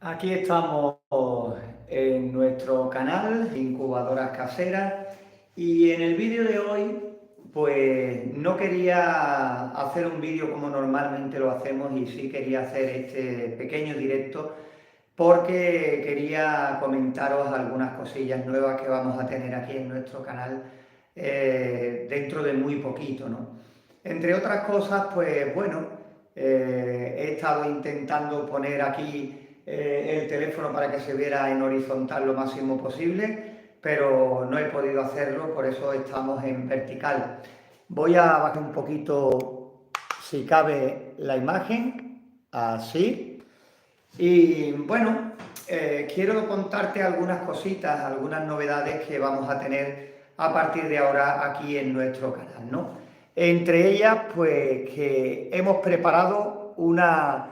Aquí estamos en nuestro canal Incubadoras Caseras y en el vídeo de hoy pues no quería hacer un vídeo como normalmente lo hacemos y sí quería hacer este pequeño directo porque quería comentaros algunas cosillas nuevas que vamos a tener aquí en nuestro canal dentro de muy poquito, ¿no? Entre otras cosas, pues bueno, he estado intentando poner aquí el teléfono para que se viera en horizontal lo máximo posible, pero no he podido hacerlo, por eso estamos en vertical. Voy a bajar un poquito, si cabe, la imagen, así. Y bueno, quiero contarte algunas cositas, algunas novedades que vamos a tener a partir de ahora aquí en nuestro canal, ¿no? Entre ellas, pues que hemos preparado una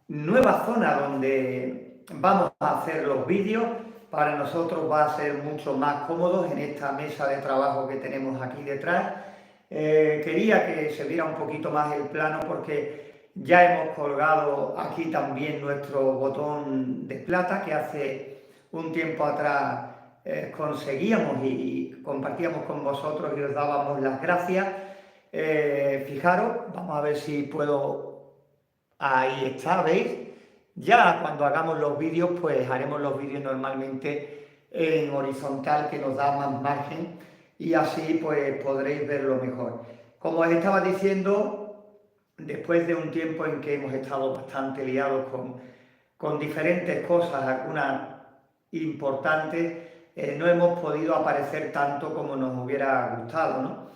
nueva zona donde vamos a hacer los vídeos. Para nosotros va a ser mucho más cómodo en esta mesa de trabajo que tenemos aquí detrás. Quería que se viera un poquito más el plano porque ya hemos colgado aquí también nuestro botón de plata que hace un tiempo atrás conseguíamos y compartíamos con vosotros y os dábamos las gracias. Fijaros, vamos a ver si puedo... Ahí está, ¿veis? Ya cuando hagamos los vídeos, pues haremos los vídeos normalmente en horizontal, que nos da más margen y así pues podréis verlo mejor. Como os estaba diciendo, después de un tiempo en que hemos estado bastante liados con diferentes cosas, algunas importantes, no hemos podido aparecer tanto como nos hubiera gustado, ¿no?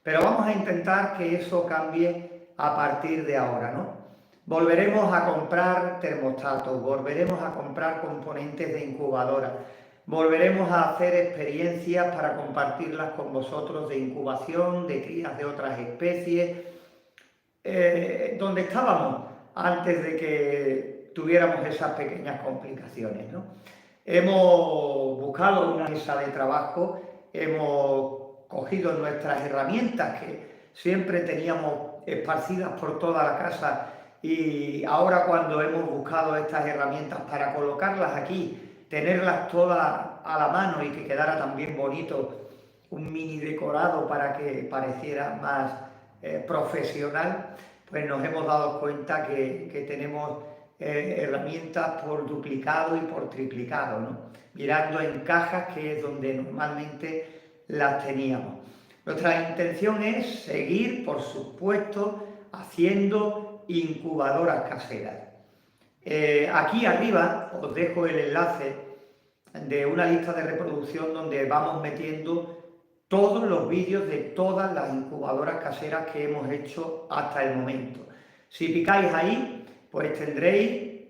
Pero vamos a intentar que eso cambie a partir de ahora, ¿no? Volveremos a comprar termostatos, volveremos a comprar componentes de incubadora, volveremos a hacer experiencias para compartirlas con vosotros de incubación, de crías de otras especies, donde estábamos antes de que tuviéramos esas pequeñas complicaciones, ¿no? Hemos buscado una mesa de trabajo, hemos cogido nuestras herramientas que siempre teníamos esparcidas por toda la casa y ahora cuando hemos buscado estas herramientas para colocarlas aquí, tenerlas todas a la mano y que quedara también bonito un mini decorado para que pareciera más profesional, pues nos hemos dado cuenta que tenemos herramientas por duplicado y por triplicado, ¿no? Mirando en cajas, que es donde normalmente las teníamos. Nuestra intención es seguir, por supuesto, haciendo incubadoras caseras. Aquí arriba os dejo el enlace de una lista de reproducción donde vamos metiendo todos los vídeos de todas las incubadoras caseras que hemos hecho hasta el momento. Si picáis ahí, pues tendréis,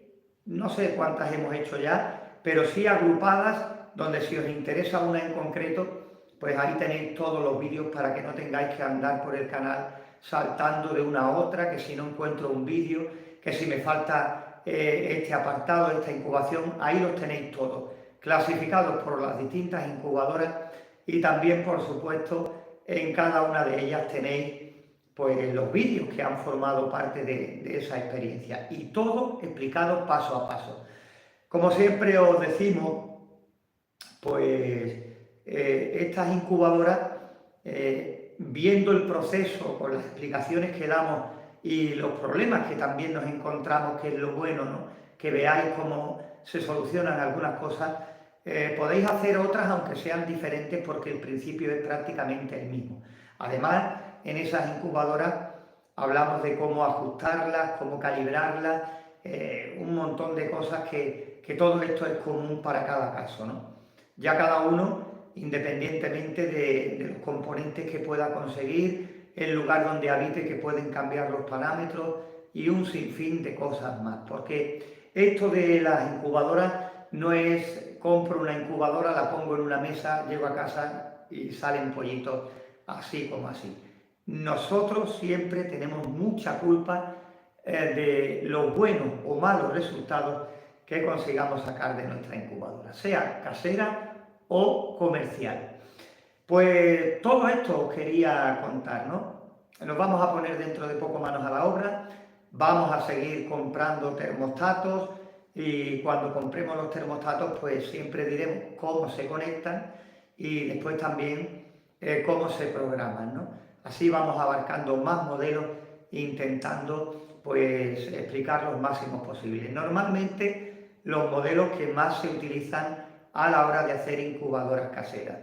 no sé cuántas hemos hecho ya, pero sí agrupadas, donde si os interesa una en concreto, pues ahí tenéis todos los vídeos para que no tengáis que andar por el canal saltando de una a otra, que si no encuentro un vídeo, que si me falta este apartado, esta incubación, ahí los tenéis todos, clasificados por las distintas incubadoras y también, por supuesto, en cada una de ellas tenéis pues los vídeos que han formado parte de esa experiencia y todo explicado paso a paso. Como siempre os decimos, pues estas incubadoras, viendo el proceso con las explicaciones que damos y los problemas que también nos encontramos, que es lo bueno, ¿no? Que veáis cómo se solucionan algunas cosas, podéis hacer otras aunque sean diferentes porque el principio es prácticamente el mismo. Además, en esas incubadoras hablamos de cómo ajustarlas, cómo calibrarlas, un montón de cosas que todo esto es común para cada caso, ¿no? Ya cada uno, independientemente de los componentes que pueda conseguir, el lugar donde habite, que pueden cambiar los parámetros y un sinfín de cosas más. Porque esto de las incubadoras no es compro una incubadora, la pongo en una mesa, llego a casa y salen pollitos así como así. Nosotros siempre tenemos mucha culpa de los buenos o malos resultados que consigamos sacar de nuestra incubadora, sea casera o comercial. Pues todo esto os quería contar, ¿no? Nos vamos a poner dentro de poco manos a la obra, vamos a seguir comprando termostatos, y cuando compremos los termostatos pues siempre diremos cómo se conectan y después también cómo se programan, ¿no? Así vamos abarcando más modelos e intentando pues explicar los máximos posibles. Normalmente los modelos que más se utilizan a la hora de hacer incubadoras caseras.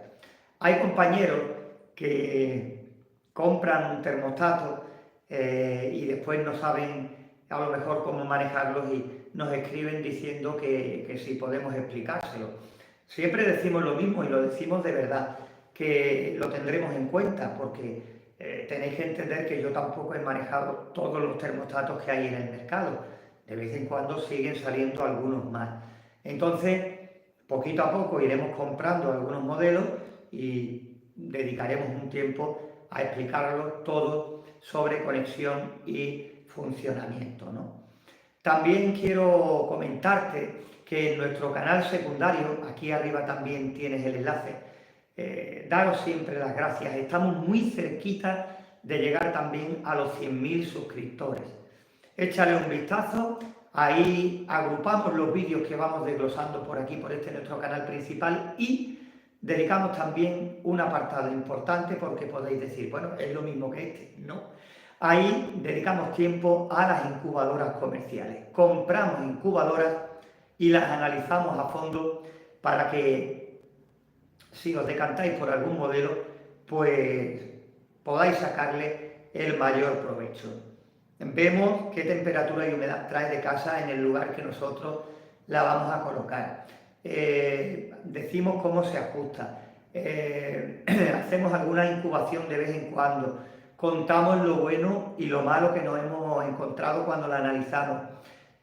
Hay compañeros que compran un termostato y después no saben a lo mejor cómo manejarlos y nos escriben diciendo que si podemos explicárselo. Siempre decimos lo mismo y lo decimos de verdad, que lo tendremos en cuenta porque tenéis que entender que yo tampoco he manejado todos los termostatos que hay en el mercado. De vez en cuando siguen saliendo algunos más. Entonces, poquito a poco iremos comprando algunos modelos y dedicaremos un tiempo a explicarlo todo sobre conexión y funcionamiento, ¿no? También quiero comentarte que en nuestro canal secundario, aquí arriba también tienes el enlace, daros siempre las gracias, estamos muy cerquita de llegar también a los 100.000 suscriptores. Échale un vistazo, ahí agrupamos los vídeos que vamos desglosando por aquí, por este nuestro canal principal y dedicamos también un apartado importante porque podéis decir, bueno, es lo mismo que este, no. Ahí dedicamos tiempo a las incubadoras comerciales. Compramos incubadoras y las analizamos a fondo para que, si os decantáis por algún modelo, pues podáis sacarle el mayor provecho. Vemos qué temperatura y humedad trae de casa en el lugar que nosotros la vamos a colocar. Decimos cómo se ajusta. Hacemos alguna incubación de vez en cuando. Contamos lo bueno y lo malo que nos hemos encontrado cuando la analizamos.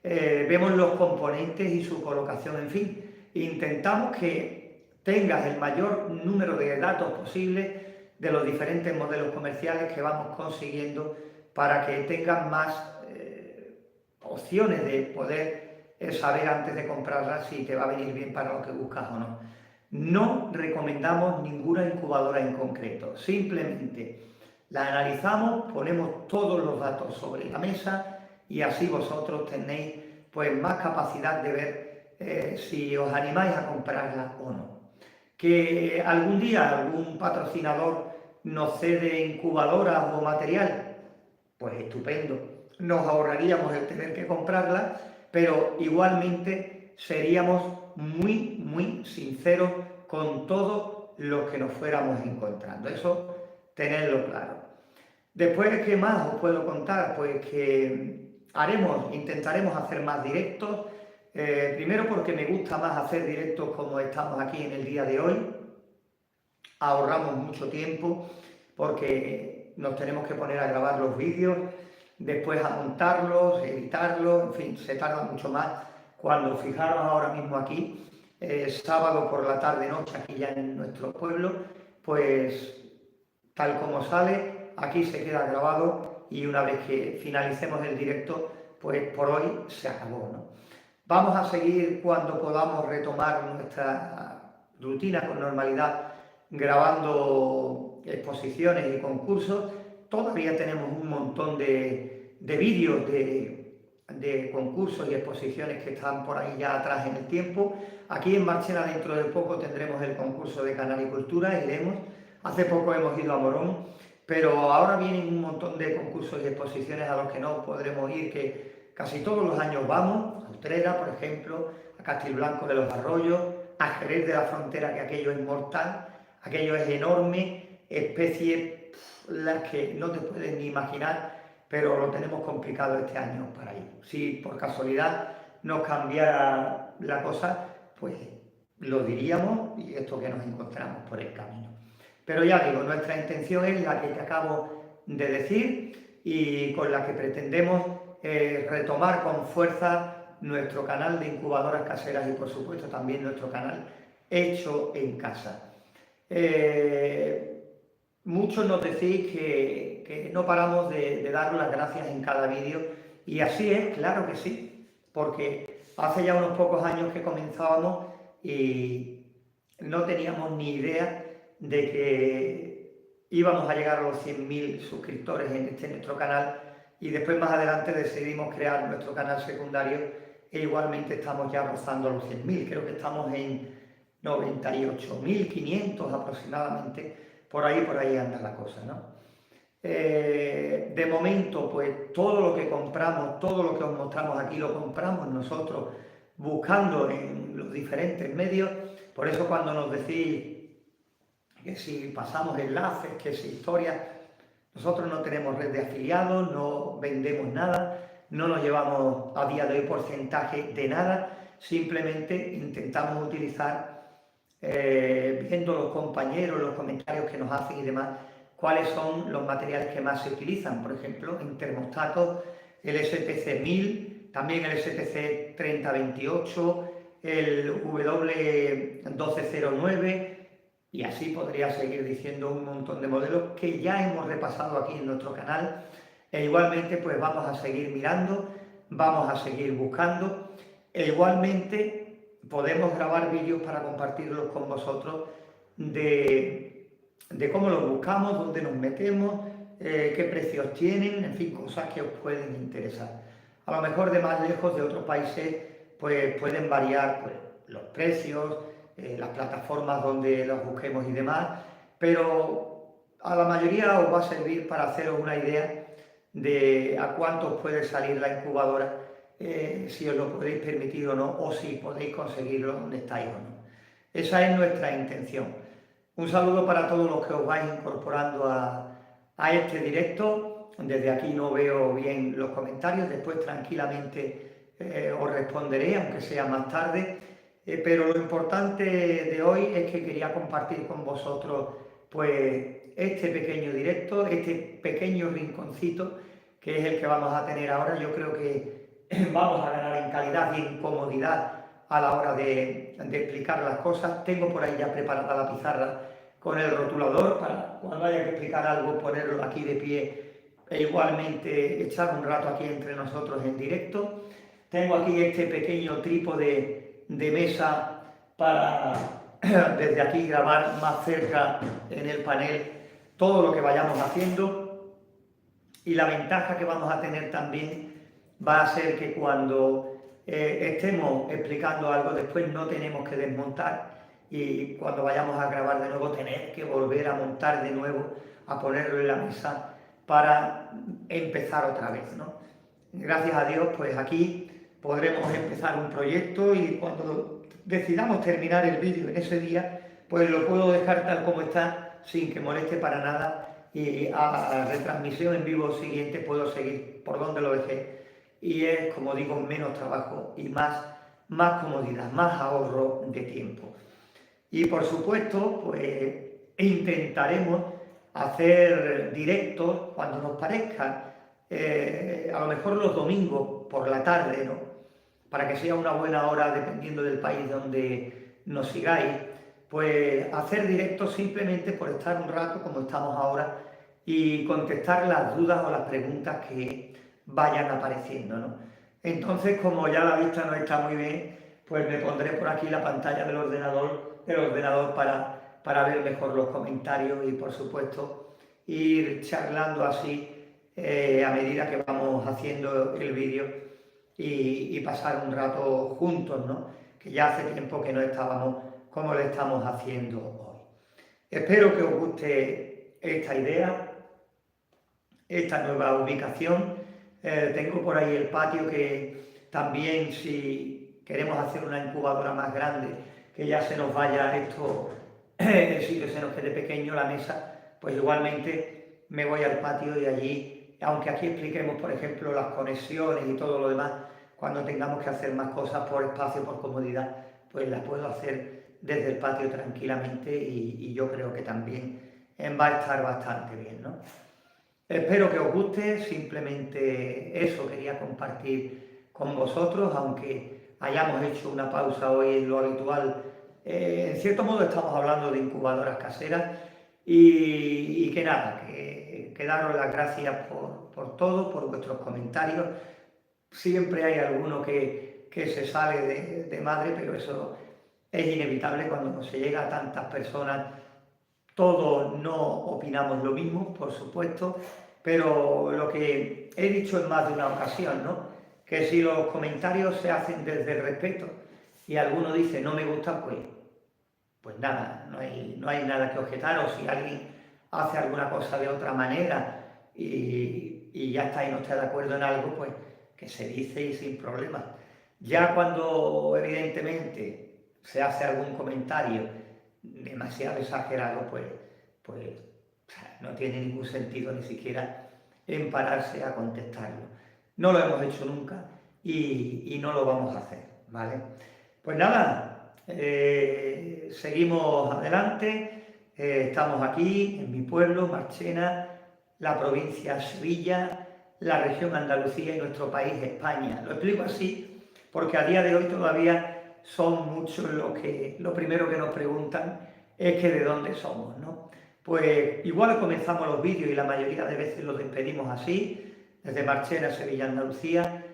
Vemos los componentes y su colocación, en fin. Intentamos que tengas el mayor número de datos posible de los diferentes modelos comerciales que vamos consiguiendo para que tengas más opciones de poder saber antes de comprarla si te va a venir bien para lo que buscas o no. No recomendamos ninguna incubadora en concreto, simplemente la analizamos, ponemos todos los datos sobre la mesa y así vosotros tenéis pues más capacidad de ver si os animáis a comprarla o no. Que algún día algún patrocinador nos cede incubadoras o material, pues estupendo, nos ahorraríamos el tener que comprarla, pero igualmente seríamos muy sinceros con todo lo que nos fuéramos encontrando. Eso tenedlo claro. Después, ¿qué más os puedo contar? Pues que intentaremos hacer más directos. Primero porque me gusta más hacer directos como estamos aquí en el día de hoy. Ahorramos mucho tiempo porque nos tenemos que poner a grabar los vídeos, después a montarlos, editarlos, en fin, se tarda mucho más. Cuando fijaros ahora mismo aquí, sábado por la tarde-noche, aquí ya en nuestro pueblo, pues tal como sale, aquí se queda grabado y una vez que finalicemos el directo, pues por hoy se acabó, ¿no? Vamos a seguir cuando podamos retomar nuestra rutina con normalidad, grabando exposiciones y concursos. Todavía tenemos un montón de vídeos de concursos y exposiciones que están por ahí ya atrás en el tiempo. Aquí en Marchena dentro de poco tendremos el concurso de Canalicultura, iremos. Hace poco hemos ido a Morón, pero ahora vienen un montón de concursos y exposiciones a los que no podremos ir, que casi todos los años vamos, a Utrera, por ejemplo, a Castilblanco de los Arroyos, a Jerez de la Frontera, que aquello es mortal, aquello es enorme, especies las que no te puedes ni imaginar, pero lo tenemos complicado este año para ir. Si por casualidad nos cambiara la cosa, pues lo diríamos y esto que nos encontramos por el camino. Pero ya digo, nuestra intención es la que te acabo de decir y con la que pretendemos retomar con fuerza nuestro canal de incubadoras caseras y por supuesto también nuestro canal Hecho en Casa. Muchos nos decís que no paramos de daros las gracias en cada vídeo y así es, claro que sí, porque hace ya unos pocos años que comenzábamos y no teníamos ni idea de que íbamos a llegar a los 100.000 suscriptores en nuestro canal y después más adelante decidimos crear nuestro canal secundario e igualmente estamos ya rozando los 100.000, creo que estamos en 98.500 aproximadamente, por ahí anda la cosa, ¿no? De momento, pues todo lo que compramos, todo lo que os mostramos aquí lo compramos nosotros buscando en los diferentes medios. Por eso cuando nos decís que si pasamos enlaces, que si historias, nosotros no tenemos red de afiliados, no vendemos nada, no nos llevamos a día de hoy porcentaje de nada, simplemente intentamos utilizar, viendo los compañeros, los comentarios que nos hacen y demás, cuáles son los materiales que más se utilizan. Por ejemplo, en termostatos, el STC 1000, también el STC 3028, el W1209, y así podría seguir diciendo un montón de modelos que ya hemos repasado aquí en nuestro canal. E igualmente pues vamos a seguir mirando, vamos a seguir buscando, e igualmente podemos grabar vídeos para compartirlos con vosotros de cómo los buscamos, dónde nos metemos, qué precios tienen, en fin, cosas que os pueden interesar. A lo mejor de más lejos, de otros países, pues pueden variar pues, los precios, las plataformas donde los busquemos y demás, pero a la mayoría os va a servir para haceros una idea de a cuánto os puede salir la incubadora, si os lo podéis permitir o no, o si podéis conseguirlo donde estáis o no. Esa es nuestra intención. Un saludo para todos los que os vais incorporando a este directo. Desde aquí no veo bien los comentarios, después tranquilamente os responderé, aunque sea más tarde. Pero lo importante de hoy es que quería compartir con vosotros pues este pequeño directo, este pequeño rinconcito que es el que vamos a tener ahora. Yo creo que vamos a ganar en calidad y en comodidad a la hora de explicar las cosas. Tengo por ahí ya preparada la pizarra con el rotulador para cuando haya que explicar algo ponerlo aquí de pie e igualmente echar un rato aquí entre nosotros en directo. Tengo aquí este pequeño trípode de mesa para desde aquí grabar más cerca en el panel todo lo que vayamos haciendo, y la ventaja que vamos a tener también va a ser que cuando estemos explicando algo después no tenemos que desmontar, y cuando vayamos a grabar de nuevo tener que volver a montar de nuevo, a ponerlo en la mesa para empezar otra vez, ¿no? Gracias a Dios pues aquí podremos empezar un proyecto, y cuando decidamos terminar el vídeo en ese día pues lo puedo dejar tal como está sin que moleste para nada, y a la retransmisión en vivo siguiente puedo seguir por donde lo dejé, y es, como digo, menos trabajo y más comodidad, más ahorro de tiempo. Y por supuesto pues intentaremos hacer directos cuando nos parezca, a lo mejor los domingos por la tarde, ¿no? Para que sea una buena hora dependiendo del país donde nos sigáis, pues hacer directos simplemente por estar un rato como estamos ahora y contestar las dudas o las preguntas que vayan apareciendo, ¿no? Entonces, como ya la vista no está muy bien, pues me pondré por aquí la pantalla del ordenador para ver mejor los comentarios y, por supuesto, ir charlando así a medida que vamos haciendo el vídeo y pasar un rato juntos, ¿no? Que ya hace tiempo que no estábamos como lo estamos haciendo hoy. Espero que os guste esta idea, esta nueva ubicación. Tengo por ahí el patio que también, si queremos hacer una incubadora más grande, que ya se nos vaya esto, el sitio se nos quede pequeño, la mesa, pues igualmente me voy al patio y allí, aunque aquí expliquemos, por ejemplo, las conexiones y todo lo demás, cuando tengamos que hacer más cosas por espacio, por comodidad, pues las puedo hacer desde el patio tranquilamente, y yo creo que también va a estar bastante bien, ¿no? Espero que os guste, simplemente eso quería compartir con vosotros, aunque hayamos hecho una pausa hoy en lo habitual. En cierto modo estamos hablando de incubadoras caseras, y que nada, que daros las gracias por todo, por vuestros comentarios. Siempre hay alguno que se sale de madre, pero eso es inevitable cuando se llega a tantas personas. Todos no opinamos lo mismo, por supuesto, pero lo que he dicho en más de una ocasión, ¿no? que si los comentarios se hacen desde el respeto y alguno dice no me gusta, pues nada, no hay nada que objetar, o si alguien hace alguna cosa de otra manera y ya está y no está de acuerdo en algo, pues que se dice y sin problema. Ya cuando evidentemente se hace algún comentario demasiado exagerado, pues no tiene ningún sentido ni siquiera en pararse a contestarlo. No lo hemos hecho nunca y no lo vamos a hacer, ¿vale? Pues nada, seguimos adelante, estamos aquí en mi pueblo, Marchena, la provincia Sevilla, la región Andalucía y nuestro país España. Lo explico así porque a día de hoy todavía son muchos lo primero que nos preguntan es que de dónde somos, ¿no? Pues igual comenzamos los vídeos y la mayoría de veces los despedimos así, desde Marchena, Sevilla, Andalucía.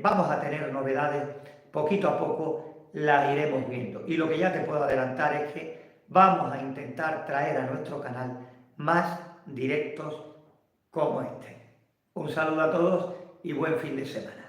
Vamos a tener novedades, poquito a poco las iremos viendo. Y lo que ya te puedo adelantar es que vamos a intentar traer a nuestro canal más directos como este. Un saludo a todos y buen fin de semana.